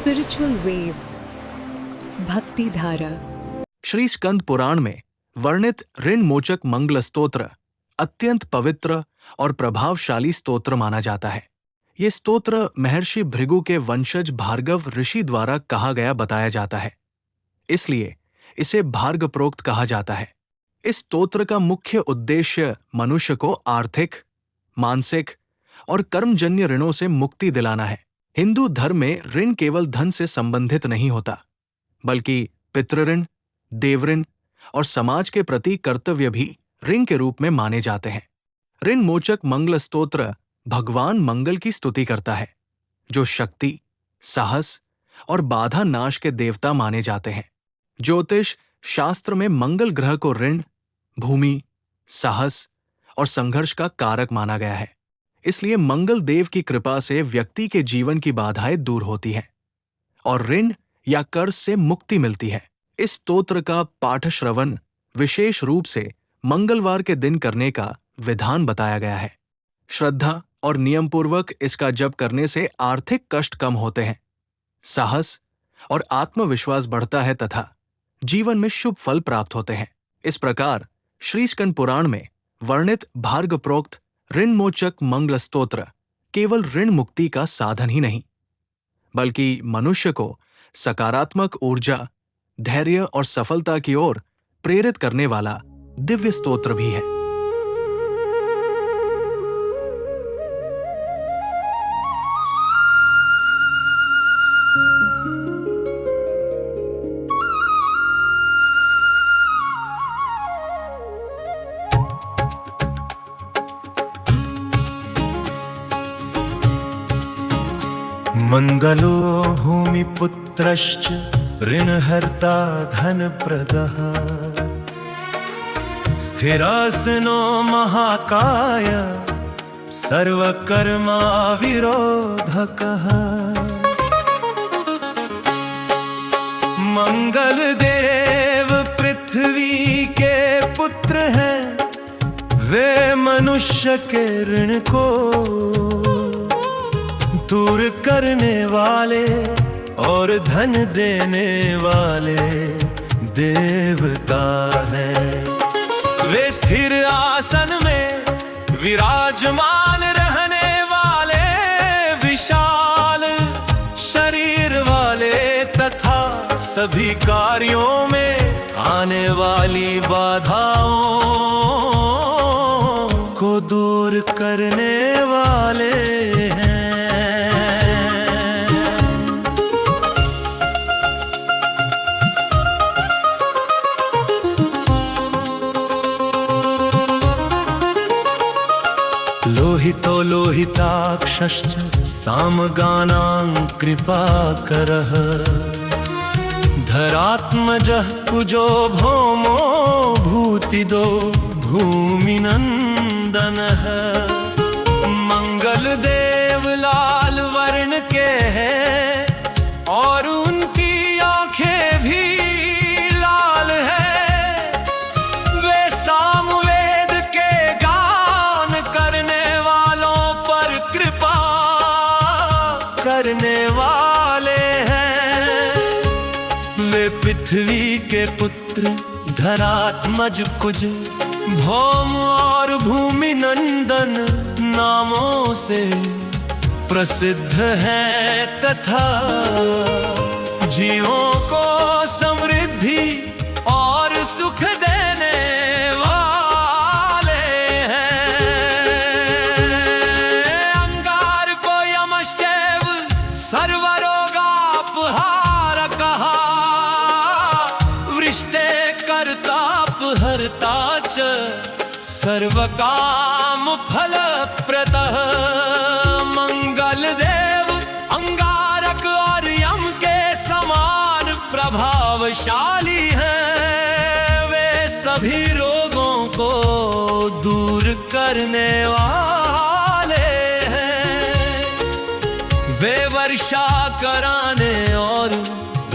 Spiritual Waves भक्ति धारा। श्री स्कंद पुराण में वर्णित ऋण मोचक मंगल स्तोत्र अत्यंत पवित्र और प्रभावशाली स्तोत्र माना जाता है। ये स्तोत्र महर्षि भृगु के वंशज भार्गव ऋषि द्वारा कहा गया बताया जाता है, इसलिए इसे भार्ग प्रोक्त कहा जाता है। इस स्तोत्र का मुख्य उद्देश्य मनुष्य को आर्थिक, मानसिक और कर्मजन्य ऋणों से मुक्ति दिलाना है। हिंदू धर्म में ऋण केवल धन से संबंधित नहीं होता, बल्कि पितृऋण, देवऋण और समाज के प्रति कर्तव्य भी ऋण के रूप में माने जाते हैं। ऋण मोचक मंगल स्तोत्र भगवान मंगल की स्तुति करता है, जो शक्ति, साहस और बाधा नाश के देवता माने जाते हैं। ज्योतिष शास्त्र में मंगल ग्रह को ऋण, भूमि, साहस और संघर्ष का कारक माना गया है। इसलिए मंगल देव की कृपा से व्यक्ति के जीवन की बाधाएं दूर होती हैं और ऋण या कर्ज से मुक्ति मिलती है। इस स्तोत्र का पाठ श्रवण विशेष रूप से मंगलवार के दिन करने का विधान बताया गया है। श्रद्धा और नियम पूर्वक इसका जप करने से आर्थिक कष्ट कम होते हैं, साहस और आत्मविश्वास बढ़ता है तथा जीवन में शुभ फल प्राप्त होते हैं। इस प्रकार श्री स्कंद पुराण में वर्णित भार्ग प्रोक्त ऋण मोचक मंगल स्तोत्र केवल ऋण मुक्ति का साधन ही नहीं, बल्कि मनुष्य को सकारात्मक ऊर्जा, धैर्य और सफलता की ओर प्रेरित करने वाला दिव्य स्तोत्र भी है। मंगलो भूमिपुत्रश्च ऋणहर्ता धनप्रदः स्थिरासनो महाकाय सर्वकर्मा विरोधकः। मंगल देव पृथ्वी के पुत्र हैं, वे मनुष्य के ऋण को दूर करने वाले और धन देने वाले देवता हैं। वे स्थिर आसन में विराजमान रहने वाले विशाल शरीर वाले तथा सभी कार्यों में आने वाली बाधाओं को दूर करने वाले हैं। लोहितो लोहिताक्षश्च सामगानां कृपाकरः धरात्मजः कुजो भौमो भूतिदो भूमिनंदनः। मंगल देव लाल वर्ण के हैं और उनकी आंखें भी लाल है। वे सामवेद के गान करने वालों पर कृपा करने वाले हैं। वे पृथ्वी के पुत्र धरात्मज कुज भौम और भूमि नंदन नामों से प्रसिद्ध है तथा जीवों को समृद्धि और सुख देने वाले हैं। अंगारको यमश्चैव सर्वरोगापहारकः वृष्टे कर्तापहर्ता च सर्वकाम फलप्रदः। मंगल देव अंगारक और यम के समान प्रभावशाली हैं। वे सभी रोगों को दूर करने वाले हैं। वे वर्षा कराने और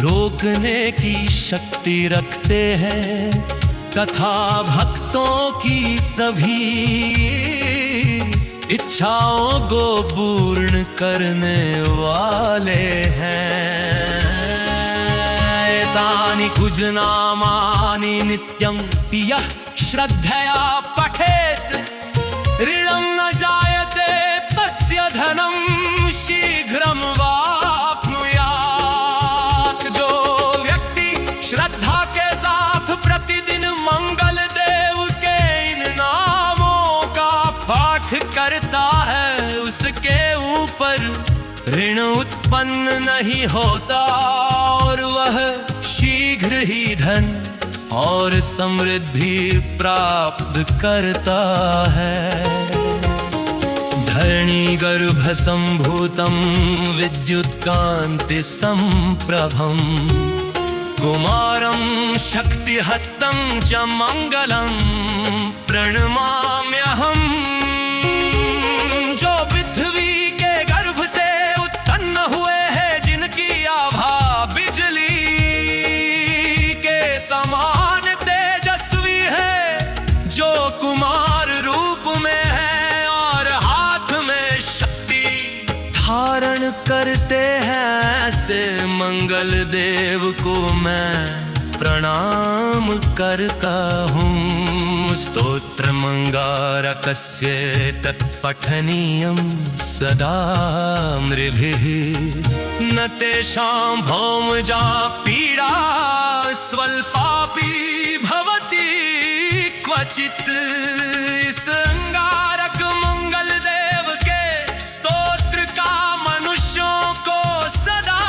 रोकने की शक्ति रखते हैं तथा भक्तों की सभी इच्छाओं को पूर्ण करने वाले हैं। कुजनामानि नित्यं यः श्रद्धया पठेत् ऋणं न जायते तस्य धनं शीघ्रं वाप्नुयात्। जो व्यक्ति श्रद्धा के साथ प्रतिदिन मंगल देव के इन नामों का पाठ करता है, उसके ऊपर ऋण उत्पन्न नहीं होता और वह शीघ्र ही धन और समृद्धि प्राप्त करता है। धरणी गर्भ संभूतं विद्युत्कांति संप्रभं कुमारं शक्तिहस्तं च मंगलं प्रणमाम्यहम्। जो पृथ्वी के गर्भ से उत्पन्न हुए हैं, जिनकी आभा बिजली के समान तेजस्वी है, जो कुमार रूप में है और हाथ में शक्ति धारण करते हैं, ऐसे मंगल देव को मैं प्रणाम करता हूँ। स्तोत्रमंगारकस्य तत्पठनीयं सदा नृभिः न तेषां भौमजा पीडा स्वल्पापि भवति क्वचित्। इस अंगारक मंगल देव के स्तोत्र का मनुष्यों को सदा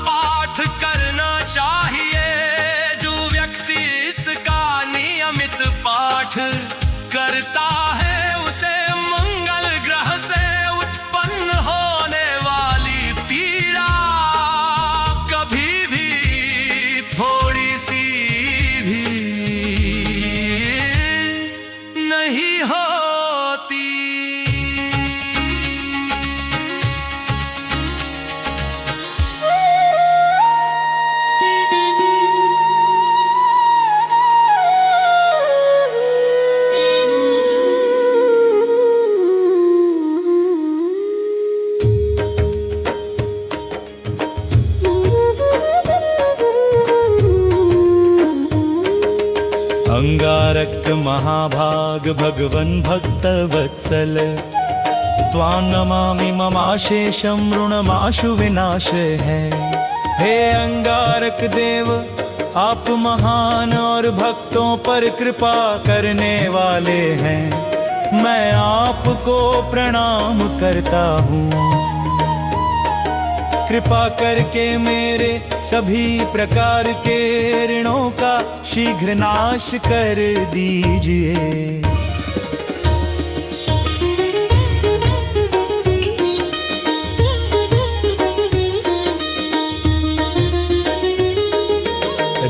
पाठ करना चाहिए। जो व्यक्ति इसका नियमित पाठ करता है, उसे मंगल ग्रह से उत्पन्न होने वाली पीड़ा कभी भी थोड़ी सी भी नहीं होती। अंगारक महाभाग भगवन् भक्तवत्सल त्वां नमामि ममाशेषं ऋणमाशु विनाश है। हे अंगारक देव, आप महान और भक्तों पर कृपा करने वाले हैं, मैं आपको प्रणाम करता हूँ। कृपा करके मेरे सभी प्रकार के ऋणों का शीघ्र नाश कर दीजिए।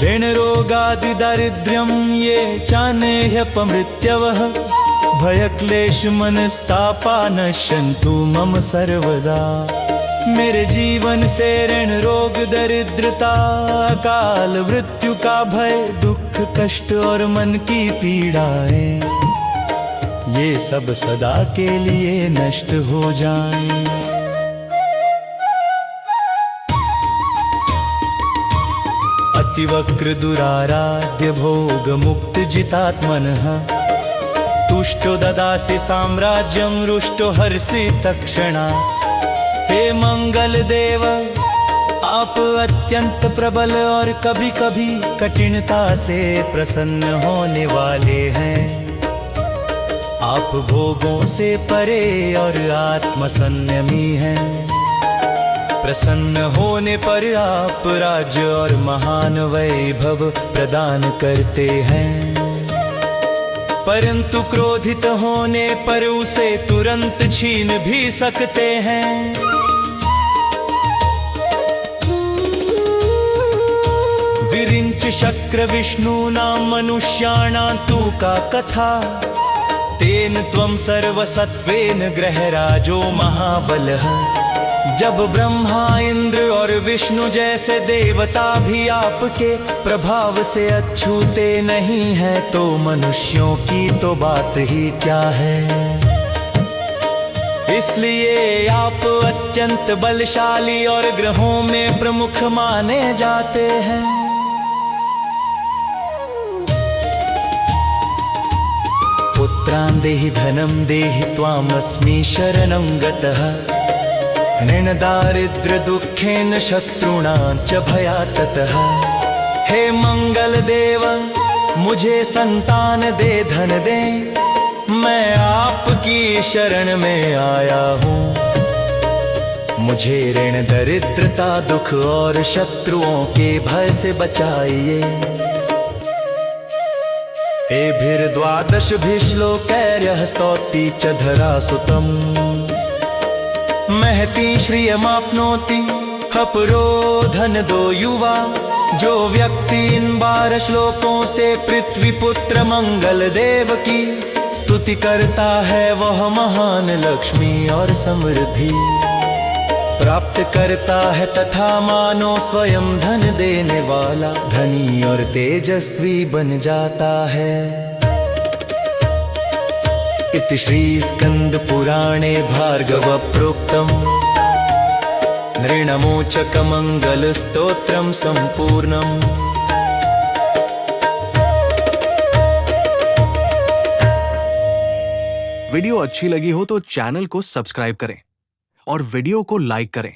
ऋण रोगादि दारिद्र्यं ये चानेह्यपमृत्यवः भयक्लेश मनस्तापा नश्यन्तु मम सर्वदा। मेरे जीवन से ऋण रोग दरिद्रता काल मृत्यु का भय दुख कष्ट और मन की पीड़ाएं ये सब सदा के लिए नष्ट हो जाएं। अतिवक्र दुराराध्य भोग मुक्त जितात्मनः तुष्टो ददासि साम्राज्यं रुष्टो हर्षि तत्क्षणा। हे मंगल देव, आप अत्यंत प्रबल और कभी कभी कठिनता से प्रसन्न होने वाले हैं। आप भोगों से परे और आत्म संयमी हैं। प्रसन्न होने पर आप राज्य और महान वैभव प्रदान करते हैं, परंतु क्रोधित होने पर उसे तुरंत छीन भी सकते हैं। विरिंच शक्र विष्णूनां मनुष्याणां तु का कथा तेन त्वं सर्वसत्त्वेन ग्रहराजो महाबलः। जब ब्रह्मा इंद्र और विष्णु जैसे देवता भी आपके प्रभाव से अछूते नहीं है, तो मनुष्यों की तो बात ही क्या है। इसलिए आप अत्यंत बलशाली और ग्रहों में प्रमुख माने जाते हैं। पुत्रान् देहि धनं देहि त्वामस्मि शरणं गतः ऋणदारिद्र्यदुःखेन शत्रूणां च भयात्ततः हे मंगल देव मुझे संतान दे धन दे मैं आपकी शरण में आया हूँ मुझे ऋण दरिद्रता दुख और शत्रुओं के भय से बचाइए एभिर्द्वादशभिश्लोकैर्यः स्तौति च धरासुतम् महती श्रियमाप्नोति अपरो धन दो युवा जो व्यक्ति इन 12 श्लोकों से पृथ्वी पुत्र मंगल देव की स्तुति करता है वह महान लक्ष्मी और समृद्धि प्राप्त करता है तथा मानो स्वयं धन देने वाला धनी और तेजस्वी बन जाता है। इति श्री स्कंद पुराणे भार्गव प्रोक्तम् ऋणमोचक मंगल स्तोत्रम संपूर्णम्। वीडियो अच्छी लगी हो तो चैनल को सब्सक्राइब करें और वीडियो को लाइक करें।